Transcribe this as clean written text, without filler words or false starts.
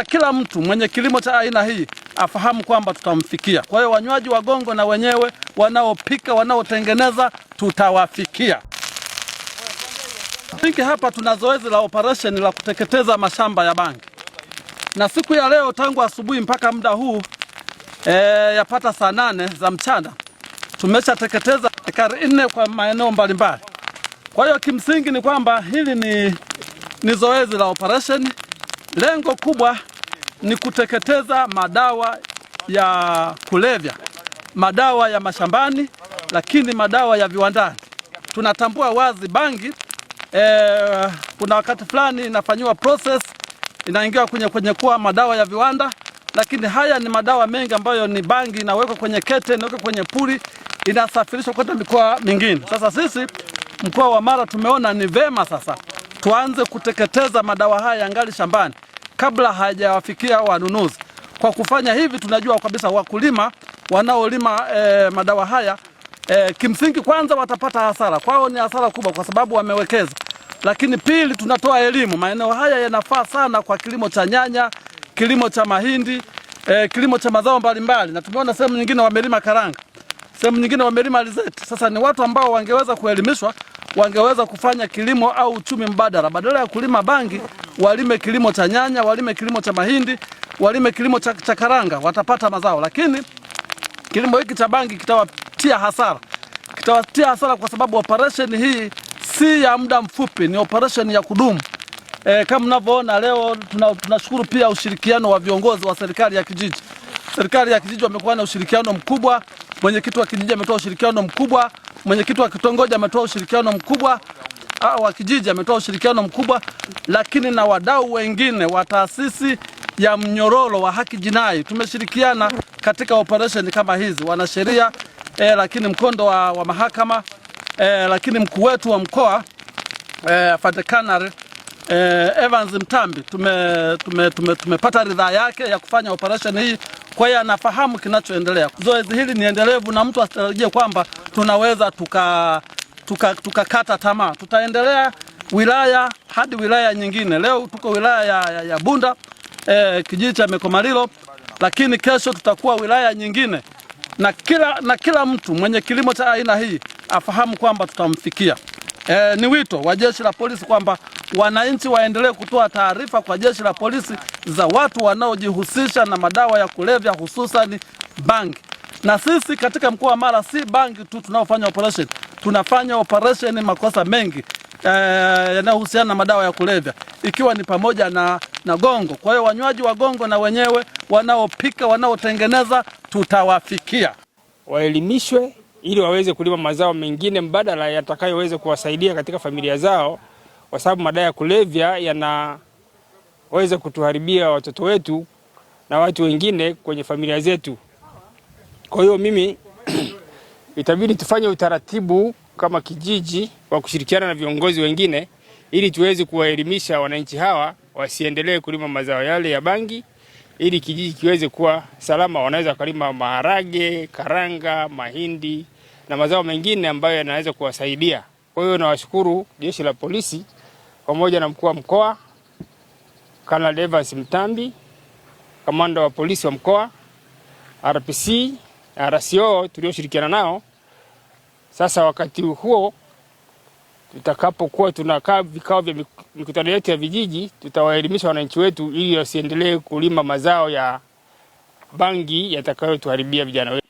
Kila mtu mwenye kilimo cha aina hii afahamu kwamba tutamfikia. Kwa hiyo wanywaji wa gongo na wenyewe wanaopika, wanaotengeneza, tutawafikia. Hapa tuna zoezi la operation la kuteketeza mashamba ya bangi. Na siku ya leo tangu asubuhi mpaka muda huu yapata saa 8 za mchana tumeshateketeza ekari 4 kwa maeneo mbalimbali. Kwa hiyo kimsingi ni kwamba hili ni zoezi la operation. Lengo kubwa ni kuteketeza madawa ya kulevya, madawa ya mashambani, lakini madawa ya viwandani. Tunatambua wazi bangi kuna wakati fulani inafanywa process, inaingia kwenye kuwa madawa ya viwanda, lakini haya ni madawa mengi ambayo ni bangi inawekwa kwenye kete, inawekwa kwenye puri, inasafirishwa kwenda mikoa mingine. Sasa sisi mkoa wa Mara tumeona ni vema sasa tuanze kuteketeza madawa haya yangali shambani kabla hayajawafikia wanunuzi. Kwa kufanya hivi tunajua kabisa wakulima wanaolima madawa haya kimsingi kwanza watapata hasara. Kwao ni hasara kubwa kwa sababu wamewekeza. Lakini pili, tunatoa elimu. Maeneo haya yanafaa sana kwa kilimo cha nyanya, kilimo cha mahindi, kilimo cha mazao mbalimbali. Na tumeona sehemu nyingine wamelima karanga, sehemu nyingine wamelima alizeti. Sasa ni watu ambao wangeweza kuelimishwa, wangeweza kufanya kilimo au uchumi mbadala. Badala ya kulima bangi, walime kilimo cha nyanya, walime kilimo cha mahindi, walime kilimo cha karanga, watapata mazao. Lakini kilimo hiki cha bangi kitawatia hasara. Kitawatia hasara kwa sababu operation hii si ya muda mfupi, ni operation ya kudumu. Kama mnavyoona leo tunashukuru pia ushirikiano wa viongozi wa serikali ya kijiji. Serikali ya kijiji wamekuwa na ushirikiano mkubwa, mwenyekiti wa kijiji ametoa ushirikiano mkubwa, mwenyekiti wa kitongoji ametoa ushirikiano mkubwa, wa kijiji ametoa ushirikiano mkubwa, lakini na wadau wengine wa taasisi ya mnyororo wa haki jinai tumeshirikiana katika operation kama hizi, wanasheria, lakini mkondo wa mahakama, lakini mkuu wetu wa mkoa Fadekana Evans Mtambi tumepata ridhaa yake ya kufanya operation hii. Kwa hiyo anafahamu kinachoendelea. Zoezi hili ni endelevu na mtu asitarajie kwamba tunaweza tukakata tamaa. Tutaendelea wilaya hadi wilaya nyingine. Leo tuko wilaya ya Bunda, kijiji cha Mekomalilo, lakini kesho tutakuwa wilaya nyingine. Na kila mtu mwenye kilimo cha aina hii afahamu kwamba tutamfikia. Ni wito wa jeshi la polisi kwamba wananchi waendelee kutoa taarifa kwa jeshi la polisi za watu wanaojihusisha na madawa ya kulevya, hususan bangi. Na sisi katika mkoa wa Mara si bangi tu tunaofanya operation. Tunafanya operation makosa mengi yanayohusiana na madawa ya kulevya, ikiwa ni pamoja na gongo. Kwa hiyo wanywaji wa gongo na wenyewe wanaopika, wanaotengeneza, tutawafikia. Waelimishwe ili waweze kulima mazao mengine mbadala yatakayoweza kuwasaidia katika familia zao, kwa sababu madawa ya kulevya yanaweza kutuharibia watoto wetu na watu wengine kwenye familia zetu. Kwa hiyo mimi itabidi tufanye utaratibu kama kijiji wa kushirikiana na viongozi wengine ili tuweze kuwaelimisha wananchi hawa wasiendelee kulima mazao yale ya bangi, ili kijiji kiweze kuwa salama. Wanaweza kulima maharage, karanga, mahindi na mazao mengine ambayo yanaweza kuwasaidia. Kwa hiyo nawashukuru jeshi la polisi pamoja na mkuu wa mkoa Kanali Evans Mtambi, kamanda wa polisi wa mkoa, RPC, RCO tulioshirikiana nao. Sasa wakati huo tutakapokuwa tunakaa vikao vya mikutano yetu ya vijiji, tutawaelimisha wananchi wetu ili wasiendelee kulima mazao ya bangi yatakayotuharibia vijana wetu.